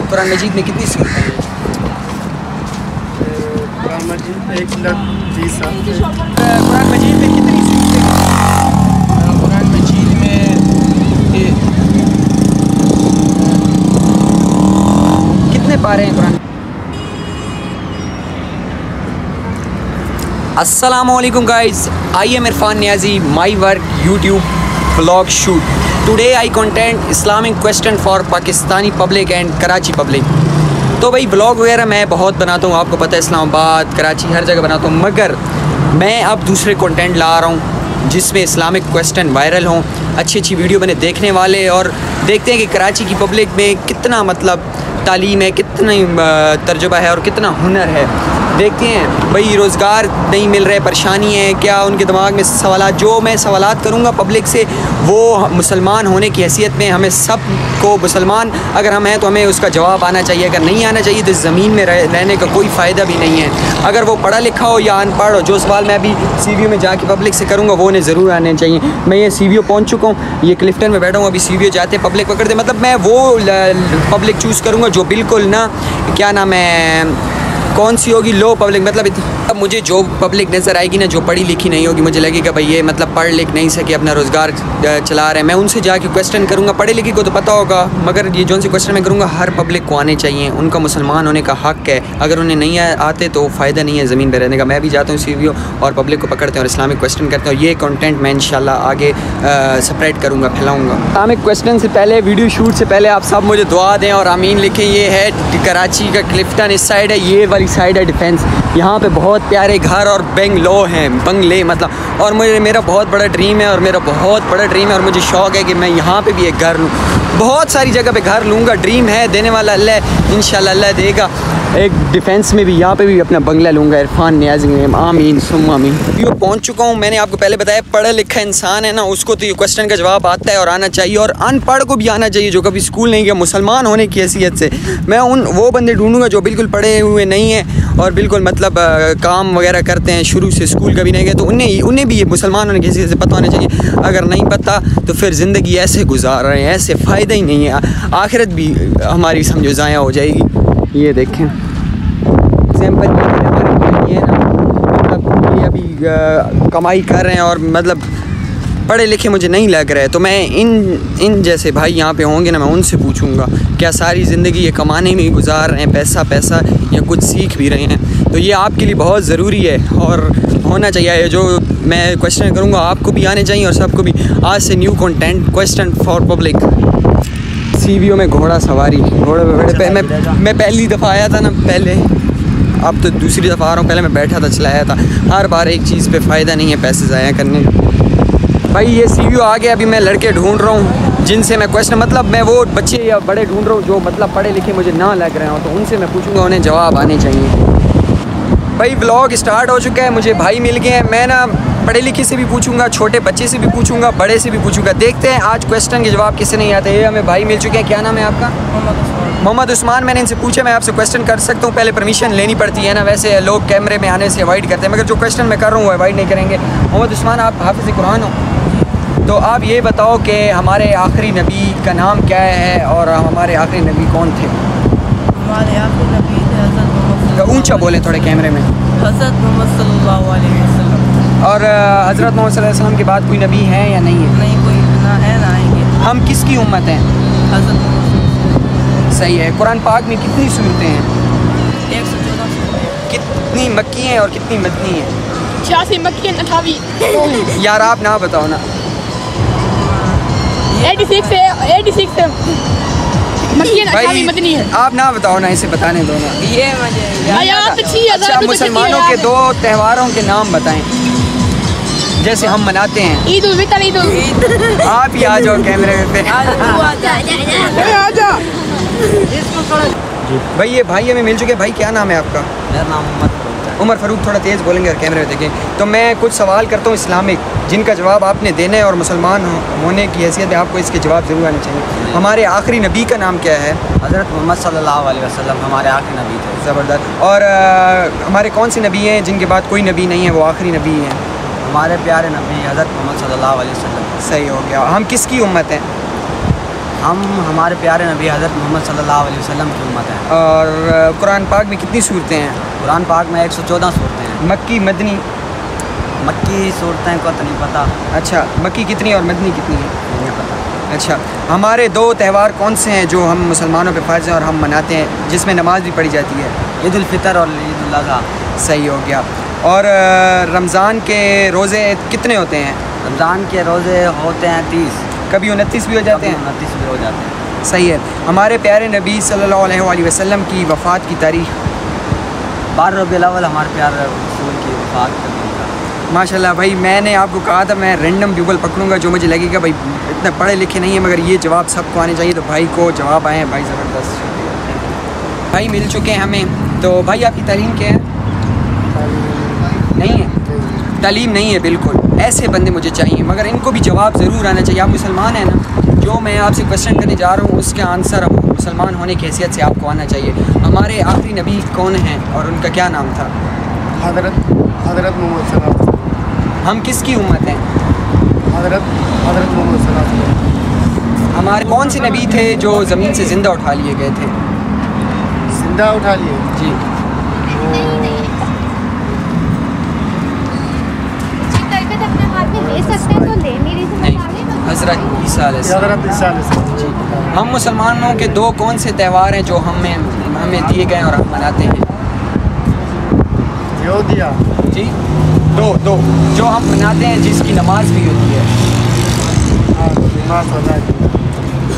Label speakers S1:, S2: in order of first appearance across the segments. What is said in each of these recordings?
S1: कुरान मजीद में कितनी सूरतें हैं?
S2: कुरान मजीद 1,20,000।
S1: कुरान मजीद में कितनी सूरतें हैं? कुरान मजीद में कितने पारे हैं Quran? Assalamualaikum guys, I am Irfan Niazi, my work YouTube vlog shoot. Today I content Islamic question for Pakistani public and Karachi public. तो भाई व्लॉग वगैरह मैं बहुत बनाता हूँ, आपको पता है इस्लामाबाद कराची हर जगह बनाता हूँ, मगर मैं अब दूसरे कंटेंट ला रहा हूँ जिसमें इस्लामिक क्वेश्चन वायरल हों, अच्छी अच्छी वीडियो बने देखने वाले, और देखते हैं कि कराची की पब्लिक में कितना मतलब तालीम है, कितना तर्जुबा है और कितना हुनर है। देखते हैं भाई रोज़गार नहीं मिल रहे, परेशानी है क्या उनके दिमाग में सवालात, जो मैं सवालात करूँगा पब्लिक से वो मुसलमान होने की हैसियत में हमें सब को, मुसलमान अगर हम हैं तो हमें उसका जवाब आना चाहिए, अगर नहीं आना चाहिए तो इस ज़मीन में रहने का कोई फ़ायदा भी नहीं है। अगर वो पढ़ा लिखा हो या अनपढ़ हो, जो सवाल मैं अभी CVO में जाके पब्लिक से करूँगा वो उन्हें ज़रूर आने चाहिए। मैं ये CVO पहुँच चुका हूँ, ये क्लिफ्टन में बैठा हूँ, अभी CVO जाते पब्लिक पकड़ते, मतलब मैं वो पब्लिक चूज़ करूँगा जो बिल्कुल ना क्या नाम है, कौन सी होगी, लो पब्लिक, मतलब अब मुझे जो पब्लिक नज़र आएगी ना जो पढ़ी लिखी नहीं होगी, मुझे लगेगा भाई ये मतलब पढ़ लिख नहीं सके, अपना रोज़गार चला रहे हैं, मैं उनसे जाके क्वेश्चन करूँगा। पढ़े लिखे को तो पता होगा, मगर ये जो सी क्वेश्चन मैं करूँगा हर पब्लिक को आने चाहिए, उनका मुसलमान होने का हक़ है, अगर उन्हें नहीं आते तो फ़ायदा नहीं है ज़मीन पर रहने का। मैं भी जाता हूँ CVO और पब्लिक को पकड़ते हैं और इस्लामिक क्वेश्चन करते हैं, और ये कंटेंट मैं इंशाल्लाह आगे स्प्रेड करूँगा, फैलाऊँगा। इस्लामिक क्वेश्चन से पहले, वीडियो शूट से पहले आप सब मुझे दुआ दें और आमीन लिखें। ये है कराची का क्लिफ्टन, इस साइड है, ये वाली साइड है डिफेंस, यहाँ पे बहुत प्यारे घर और बंगलो हैं, बंगले मतलब, और मेरा बहुत बड़ा ड्रीम है, और मेरा बहुत बड़ा ड्रीम है और मुझे शौक़ है कि मैं यहाँ पे भी एक घर लूँ, बहुत सारी जगह पे घर लूँगा, ड्रीम है, देने वाला अल्लाह, इंशाल्लाह अल्लाह देगा। एक डिफेंस में भी, यहाँ पे भी अपना बंगला लूँगा, इरफान नियाज़ी में, आमीन सुम्मा आमीन। यो पहुँच चुका हूँ, मैंने आपको पहले बताया पढ़ा लिखा इंसान है ना, उसको तो ये क्वेश्चन का जवाब आता है और आना चाहिए, और अनपढ़ को भी आना चाहिए जो कभी स्कूल नहीं गया, मुसलमान होने की हैसियत से मैं वो बंदे ढूंढूंगा जो बिल्कुल पढ़े हुए नहीं हैं और बिल्कुल मतलब काम वगैरह करते हैं, शुरू से स्कूल कभी नहीं गए, तो उन्हें भी ये मुसलमान होने की हैसियत से पता होना चाहिए। अगर नहीं पता तो फिर ज़िंदगी ऐसे गुजार रहे हैं, ऐसे फ़ायदा ही नहीं है, आखिरत भी हमारी समझो ज़ाया हो जाएगी। ये देखें एग्जाम्पल, ये है ना, मतलब ये अभी कमाई कर रहे हैं और मतलब पढ़े लिखे मुझे नहीं लग रहा है, तो मैं इन जैसे भाई यहाँ पे होंगे ना, मैं उनसे पूछूंगा क्या सारी ज़िंदगी ये कमाने में ही गुजार रहे हैं, पैसा या कुछ सीख भी रहे हैं, तो ये आपके लिए बहुत ज़रूरी है और होना चाहिए। जो मैं क्वेश्चन करूँगा आपको भी आने चाहिए और सबको भी। आज से new content question for public. CVO में घोड़ा सवारी, घोड़े पे बैठे, मैं पहली दफ़ा आया था ना, पहले, अब तो दूसरी दफ़ा आ रहा हूँ, पहले मैं बैठा था, चलाया था। हर बार एक चीज़ पे फ़ायदा नहीं है पैसे ज़ाया करने का। भाई ये CVO आ गया, अभी मैं लड़के ढूंढ रहा हूँ जिनसे मैं क्वेश्चन, मतलब मैं वो बच्चे या बड़े ढूंढ रहा हूँ जो मतलब पढ़े लिखे मुझे ना लग रहे हो, तो उनसे मैं पूछूंगा, उन्हें जवाब आने चाहिए। भाई व्लॉग स्टार्ट हो चुका है, मुझे भाई मिल गए हैं, मैं ना पढ़े लिखे से भी पूछूंगा, छोटे बच्चे से भी पूछूंगा, बड़े से भी पूछूंगा। देखते हैं आज क्वेश्चन के जवाब किसे नहीं आते। ये हमें भाई मिल चुके हैं, क्या नाम है आपका? मोहम्मद उस्मान। मैंने इनसे पूछा मैं आपसे क्वेश्चन कर सकता हूँ, पहले परमिशन लेनी पड़ती है ना, वैसे लोग कैमरे में आने से अवॉइड करते हैं, मगर जो क्वेश्चन मैं कर रहा हूँ वो अवॉइड नहीं करेंगे। मोहम्मद उस्मान, आप हाफिज़ कुरान हो, तो आप ये बताओ कि हमारे आखिरी नबी का नाम क्या है और हमारे आखिरी नबी कौन थे?
S3: हमारे आखिरी नबी थे हज़रत मोहम्मद,
S1: ऊंचा बोलें थोड़े कैमरे में,
S3: हज़रत मोहम्मद सल्लल्लाहु अलैहि वसल्लम।
S1: और हज़रत मोहम्मद सल्लल्लाहु अलैहि वसल्लम के बाद कोई नबी है या नहीं है?
S3: नहीं, कोई ना है ना आएंगे।
S1: हम किसकी उम्मत हैं?
S3: हज़रत मोहम्मद।
S1: सही है। कुरान पाक में कितनी सूरतें हैं?
S3: 114।
S1: कितनी मक्की हैं और कितनी मदनी हैं?
S4: 86 मक्की 88।
S1: यार आप ना बताओ ना।
S4: 86 है मक्की 88 मदनी है।
S1: आप ना बताओ ना, इसे बताने दो ना।
S3: ये मुझे
S4: आयात 6000।
S1: अच्छा, मुसलमानों के 2 त्योहारों के नाम बताएं जैसे हम मनाते हैं।
S4: ईद उल फितर, ईद
S1: आप ही आ जाओ कैमरे पे।
S4: आजा।
S1: भाई ये भाई हमें मिल चुके हैं। भाई क्या नाम है आपका?
S3: मेरा नाम
S1: उमर फ़ारूक। थोड़ा तेज़ बोलेंगे और कैमरे में देखें। तो मैं कुछ सवाल करता हूँ इस्लामिक, जिनका जवाब आपने देना है और मुसलमान होने की हैसियत में आपको इसके जवाब ज़रूर आने चाहिए। हमारे आखिरी नबी का नाम क्या है?
S3: हज़रत मोहम्मद सल्लल्लाहु अलैहि वसल्लम हमारे आखिरी नबी थे।
S1: ज़बरदस्त। और हमारे कौन से नबी हैं जिनके बाद कोई नबी नहीं है, वो आखिरी नबी हैं?
S3: हमारे प्यारे नबी हज़रत मोहम्मद सल्लल्लाहु अलैहि वसल्लम।
S1: सही हो गया। हम किसकी उम्मत हैं?
S3: हम हमारे प्यारे नबी हज़रत मोहम्मद सल्लल्लाहु अलैहि वसल्लम की उम्मत है।
S1: और कुरान पाक में कितनी सूरतें हैं?
S3: कुरान पाक में 114 सूरतें हैं।
S1: मक्की मदनी?
S3: मक्की सूरतें को तो नहीं पता।
S1: अच्छा, मक्की कितनी और मदनी कितनी है?
S3: नहीं पता।
S1: अच्छा, हमारे दो त्यौहार कौन से हैं जो हम मुसलमानों पे फ़र्ज़ हैं और हम मनाते हैं, जिसमें नमाज भी पढ़ी जाती है?
S3: ईद उल फितर और ईद उल अज़हा।
S1: सही हो गया। और रमज़ान के रोज़े कितने होते हैं?
S3: रमज़ान के रोज़े होते हैं 30,
S1: कभी 29 भी हो जाते हैं?
S3: 29 भी हो जाते हैं।
S1: सही है। हमारे प्यारे नबी सल्लल्लाहु अलैहि वसल्लम की वफ़ात की तारीख़?
S3: 12 रबीउल अव्वल हमारे प्यारे रसूल की वफ़ात का दिन था।
S1: माशाल्लाह भाई, मैंने आपको कहा था मैं रैंडम पीपल पकड़ूंगा जो मुझे लगेगा भाई इतने पढ़े लिखे नहीं है, मगर ये जवाब सबको आने चाहिए, तो भाई को जवाब आए हैं। भाई ज़बरदस्त भाई मिल चुके हैं हमें। तो भाई आपकी तालीम क्या है? नहीं है? तालीम नहीं है बिल्कुल। ऐसे बंदे मुझे चाहिए, मगर इनको भी जवाब ज़रूर आना चाहिए। आप मुसलमान हैं ना? जो मैं आपसे क्वेश्चन करने जा रहा हूँ उसके आंसर मुसलमान होने की हैसियत से आपको आना चाहिए। हमारे आखिरी नबी कौन हैं और उनका क्या नाम था?
S2: हज़रत मोहम्मद सल्लल्लाहु अलैहि वसल्लम।
S1: हम किसकी उम्मत हैं?
S2: हज़रत मोहम्मद सल्लल्लाहु अलैहि वसल्लम।
S1: हमारे कौन से नबी थे जो ज़मीन से ज़िंदा उठा लिए गए थे?
S2: जिंदा उठा लिए
S1: जी।
S5: अपने हाथ में ले सकते हैं तो ले नहीं रही थी।
S1: नहीं, हज़रत ईसा अलैहिस्सलाम।
S2: हज़रत ईसा अलैहिस्सलाम।
S1: जी। हम मुसलमानों के दो कौन से त्यौहार हैं जो हमें दिए गए और हम मनाते हैं?
S2: यो दिया।
S1: जी, दो जो हम मनाते हैं जिसकी नमाज भी होती है।
S2: हाँ, नमाज अदा की।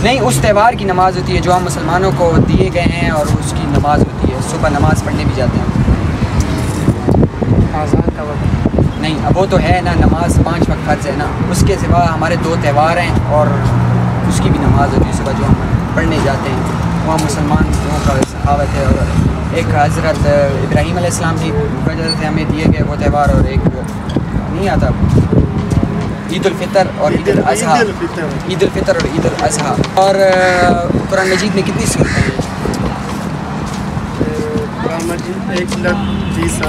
S1: नहीं, उस त्यौहार की नमाज होती है जो हम मुसलमानों को दिए गए हैं और उसकी नमाज होती है। सुबह नमाज पढ़ने भी जाते हैं।
S2: आज़ान का वक्त।
S1: नहीं, अब वो तो है ना, नमाज 5 वक्त फ़र्ज़ है ना। उसके सिवा हमारे दो त्यौहार हैं और उसकी भी नमाज होती है सुबह जो हम पढ़ने जाते हैं। वहाँ मुसलमान लोगों का सखावत है। और एक हज़रत इब्राहीम अलैहिस्सलाम की वजह से हमें दिए गए वो त्यौहार, और एक वो नहीं आता ईद उल फितर और ईद उल अज़हा। ईद उल फितर और ईद उल अज़हा। और कुरान मजीद में कितनी सूरतें हैं?
S2: कुरान मजीद 1,20,000।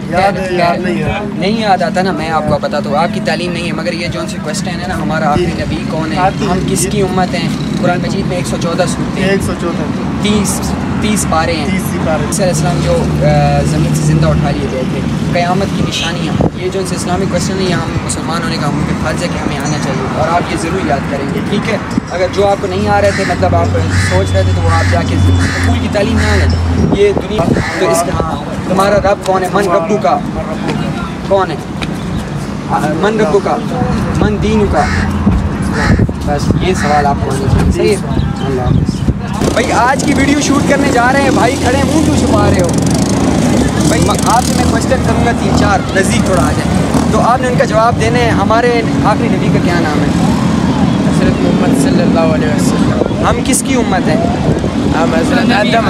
S2: याद नहीं है।
S1: नहीं याद आता ना, मैं आपको बता दूँ आपकी तालीम नहीं है। मगर ये जो से क्वेश्चन है ना, हमारा आखिरी नबी कौन है, हम किसकी उम्मत हैं, कुरान मजीद में 114 सूरतें हैं,
S2: 114
S1: 30 पारे हैं।
S2: 30 पारे।
S1: इस्लाम जो ज़मीन से ज़िंदा उठा लिए गए थे, क़यामत की निशानियाँ, ये जो इस्लामिक क्वेश्चन है, ये हम मुसलमान होने का हम पे फ़र्ज़ है कि हमें आना चाहिए और आप ये ज़रूर याद करेंगे, ठीक है? अगर जो आपको नहीं आ रहे थे, मतलब आप सोच रहे थे, तो वो आप जाके स्कूल की तालीम ना है ये दुनिया। तो इस तुम्हारा रब कौन है? मन रब्बू का कौन है? मन रब्बू का, मन दीनु का। बस ये सवाल आपको आना चाहिए। सही है। अल्लाह हाफ़िज़। भाई आज की वीडियो शूट करने जा रहे हैं। भाई खड़े मुँह क्यों छुपा रहे हो? भाई आपसे मैं क्वेश्चन करूँगा 3-4, नज़दीक थोड़ा आ जाए, तो आपने उनका जवाब देने हैं। हमारे आखिरी नबी का क्या नाम है?
S3: हज़रत मोहम्मद सल्लल्लाहु अलैहि वसल्लम।
S1: हम किसकी उम्मत हैं?
S3: हम हज़रत आदम।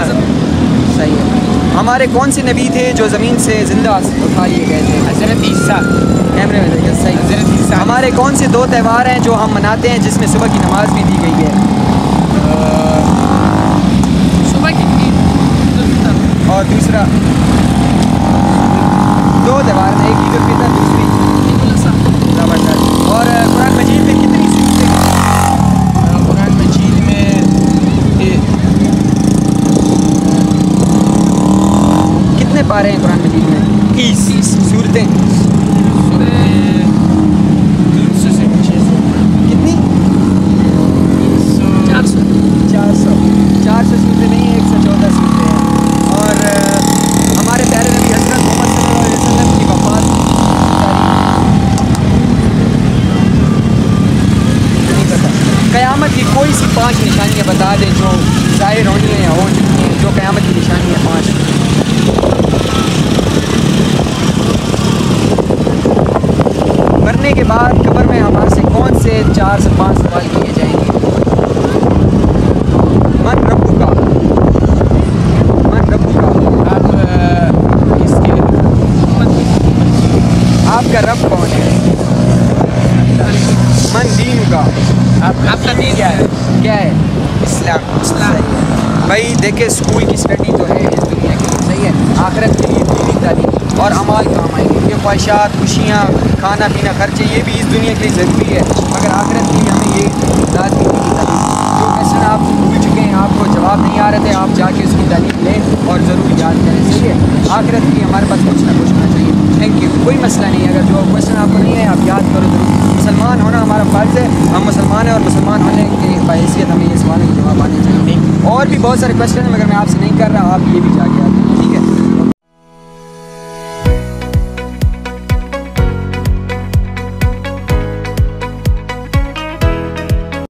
S1: सही है। हमारे कौन से नबी थे जो ज़मीन से ज़िंदा उठा लिए गए थे?
S3: हज़रत ईसा।
S1: कैमरे में देखिए। सही।
S3: हज़रत ईसा।
S1: हमारे कौन से दो त्यौहार हैं जो हम मनाते हैं जिसमें सुबह की नमाज भी दी गई है?
S4: सुबह की ईद
S1: और दूसरा, दो त्यौहार हैं, एक ईद उल फितर, दूसरी
S4: उल अज़हा।
S1: ज़बरदस्त। और कुरान मजीद में कितनी सूरतें हैं?
S3: कुरान मजीद में
S1: कितने पारे हैं कुरान मजीद में? 30 सूरतें।
S3: 300 से 600।
S1: कितनी? 400 सूरतें नहीं है, 114 सूरतें हैं। और हमारे प्यारे नबी हज़रत मोहम्मद सल्लल्लाहु अलैहि वसल्लम की वफ़ात नहीं पता। क़यामत की कोई सी 5 निशानियाँ बता दें जो ज़ाहिर होनी है या हो चुकी हैं, जो क़यामत की निशानी है 5। मरने के बाद कब्र में हमारे से कौन से 4 से 5 सवाल किए जाएंगे? मन रब्बू का, मन रब्बू का,
S3: आप किसके?
S1: आपका रब कौन है? मन दीन का,
S3: आपका दीन क्या है?
S1: क्या है? इस्लाम। सही है। भाई देखिए, स्कूल की स्टडी तो है इस दुनिया की, सही है, आखिरत के लिए दीनी तालीम। और अमाल काम आएंगे। ये ख्वाहिशात, खुशियाँ, खाना पीना, खर्चे, ये भी इस दुनिया के लिए ज़रूरी है, मगर आखिरत के लिए हमें ये लाज़मी नहीं चाहिए। जो क्वेश्चन आप भूल चुके हैं, आपको जवाब नहीं आ रहे थे, आप जाके उसकी तालीम लें और ज़रूर याद करें, सही है। आखिरत के लिए हमारे पास कुछ ना कुछ होना चाहिए। Thank you. कोई मसला नहीं है, अगर जो क्वेश्चन आपको नहीं है आप याद करो ज़रूर। मुसलमान होना हमारा फ़र्ज़ है, हम मुसलमान हैं और मुसलमान होने के हैसियत हमें ये सवालों के जवाब आने चाहिए। और भी बहुत सारे क्वेश्चन हैं मगर मैं आपसे नहीं कर रहा, आप ये भी जाके आते हैं, ठीक है।